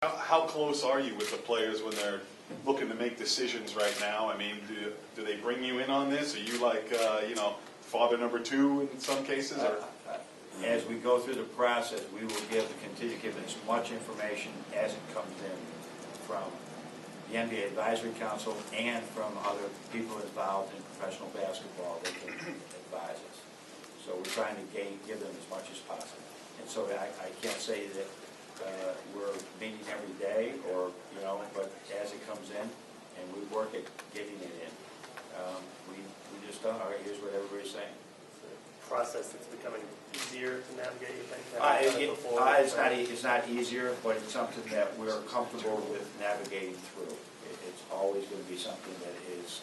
How close are you with the players when they're looking to make decisions right now? I mean, do they bring you in on this? Are you like, father number two in some cases? Or? As we go through the process, we will continue to give as much information as it comes in from the NBA Advisory Council and from other people involved in professional basketball that can advise us. So we're trying to give them as much as possible. And so I can't say that we're meeting every day, or but as it comes in, and we work at getting it in. We just don't. All right, here's what everybody's saying. It's a process that's becoming easier to navigate. You think? It's not easier, but it's something that we're comfortable with navigating through. It's always going to be something that is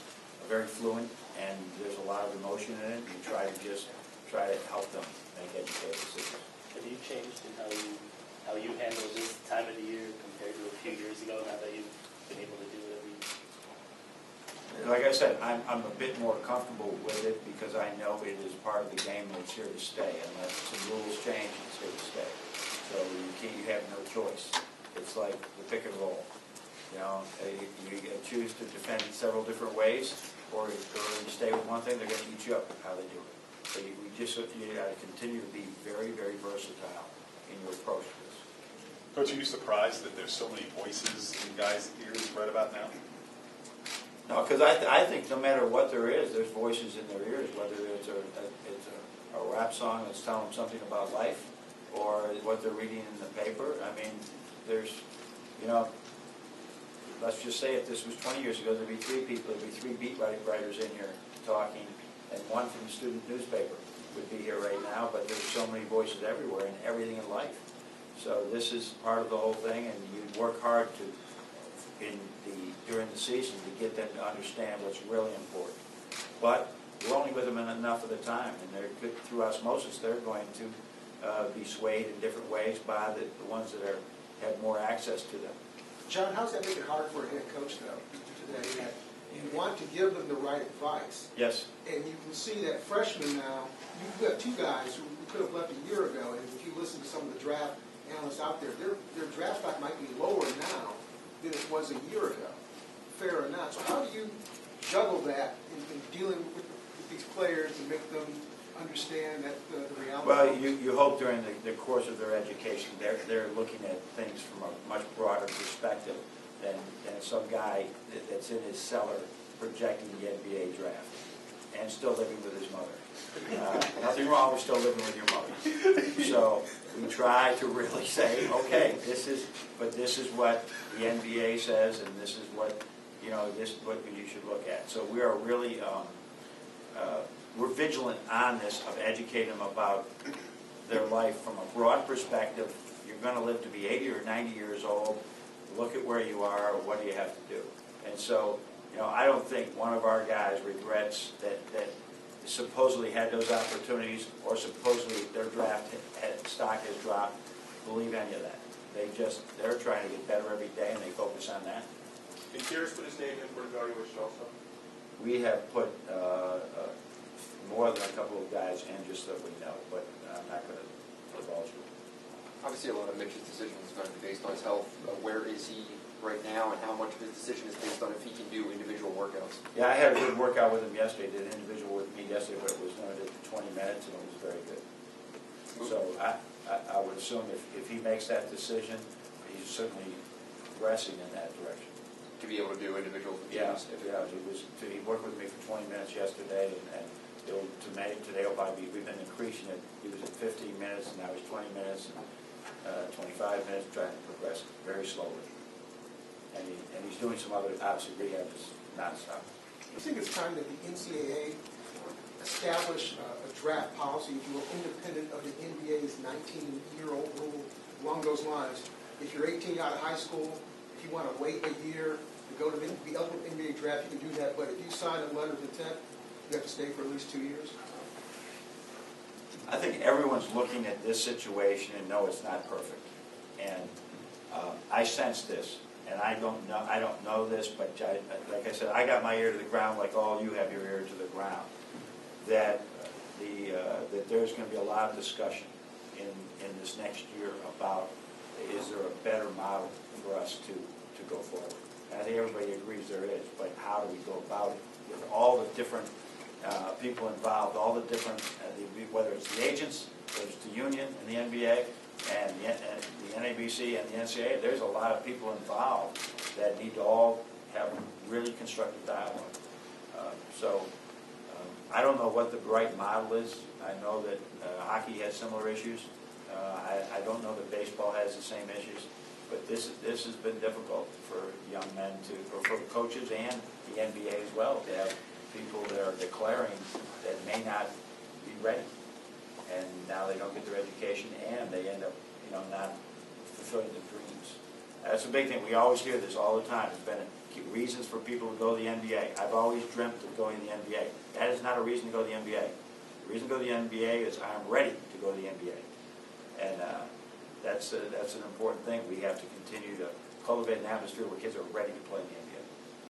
very fluent, and there's a lot of emotion in it. We try to help them make educated decisions. Have you changed in how you handle this time of the year compared to a few years ago, now that you've been able to do it every year? Like I said, I'm a bit more comfortable with it because I know it is part of the game and it's here to stay. Unless some rules change, it's here to stay. So you have no choice. It's like the pick and roll. You choose to defend it several different ways, or you stay with one thing, they're going to eat you up with how they do it. So you got to continue to be very, very versatile in your approach to this. Coach, are you surprised that there's so many voices in guys' ears right about now? No, because I think no matter what there is, there's voices in their ears, whether it's a rap song that's telling them something about life, or what they're reading in the paper. I mean, there's, let's just say if this was 20 years ago, there'd be three beat writers in here talking, and one from the student newspaper would be here right now, but there's so many voices everywhere and everything in life. So this is part of the whole thing, and you work hard during the season to get them to understand what's really important. But we're only with them enough of the time, and through osmosis, they're going to be swayed in different ways by the ones that have more access to them. John, how does that make it hard for a head coach, though, today? You want to give them the right advice. Yes. And you can see that freshmen now, you've got two guys who could have left a year ago, and if you listen to some of the draft analysts out there, their draft stock might be lower now than it was a year ago. Fair enough. So how do you juggle that in dealing with these players and make them understand that the reality? Well, you hope during the course of their education they're looking at things from a much broader perspective than some guy that's in his cellar projecting the NBA draft and still living with his mother. Nothing wrong with still living with your mother. So we try to really say, okay, this is what the NBA says, and this is what what you should look at. So we are really we're vigilant on this of educating them about their life from a broad perspective. You're going to live to be 80 or 90 years old. Look at where you are. What do you have to do? And so, I don't think one of our guys regrets that supposedly had those opportunities, or supposedly their draft stock has dropped. Believe any of that. They're trying to get better every day, and they focus on that. Can Curious put his name in for evaluation also? We have put more than a couple of guys in just that we know, but I'm not going to divulge it. Obviously, a lot of Mitch's decision is going to be based on his health. Where is he right now, and how much of his decision is based on if he can do individual workouts? Yeah, I had a good workout with him yesterday. Did an individual with me yesterday, but it was limited to 20 minutes, and it was very good. So I would assume if he makes that decision, he's certainly progressing in that direction. To be able to do individual routines? Yeah, he worked with me for 20 minutes yesterday, and today will probably be, we've been increasing it. He was at 15 minutes, and now he's 20 minutes, and 25 minutes, trying to progress very slowly. And he's doing some other, obviously, rehab is nonstop. I think it's time that the NCAA establish a draft policy, if you will, independent of the NBA's 19-year-old rule along those lines. If you're 18 out of high school, if you want to wait a year to go to the ultimate NBA draft, you can do that. But if you sign a letter of intent, you have to stay for at least 2 years. I think everyone's looking at this situation and know it's not perfect. And I sense this, and I don't know this, but like I said, I got my ear to the ground like all you have your ear to the ground. That there's going to be a lot of discussion in this next year about is there a better model for us to go forward? And I think everybody agrees there is, but how do we go about it with all the different people involved, all the different, whether it's the agents, whether it's the union and the NBA, and the NABC and the NCAA, there's a lot of people involved that need to all have really constructive dialogue. I don't know what the right model is. I know that hockey has similar issues. I don't know that baseball has the same issues, but this has been difficult for young men or for coaches and the NBA as well, to have people that are declaring that may not be ready, and now they don't get their education, and they end up, not fulfilling their dreams. That's a big thing. We always hear this all the time. There's been reasons for people to go to the NBA. I've always dreamt of going to the NBA. That is not a reason to go to the NBA. The reason to go to the NBA is I'm ready to go to the NBA. And that's an important thing. We have to continue to cultivate an atmosphere where kids are ready to play in the NBA.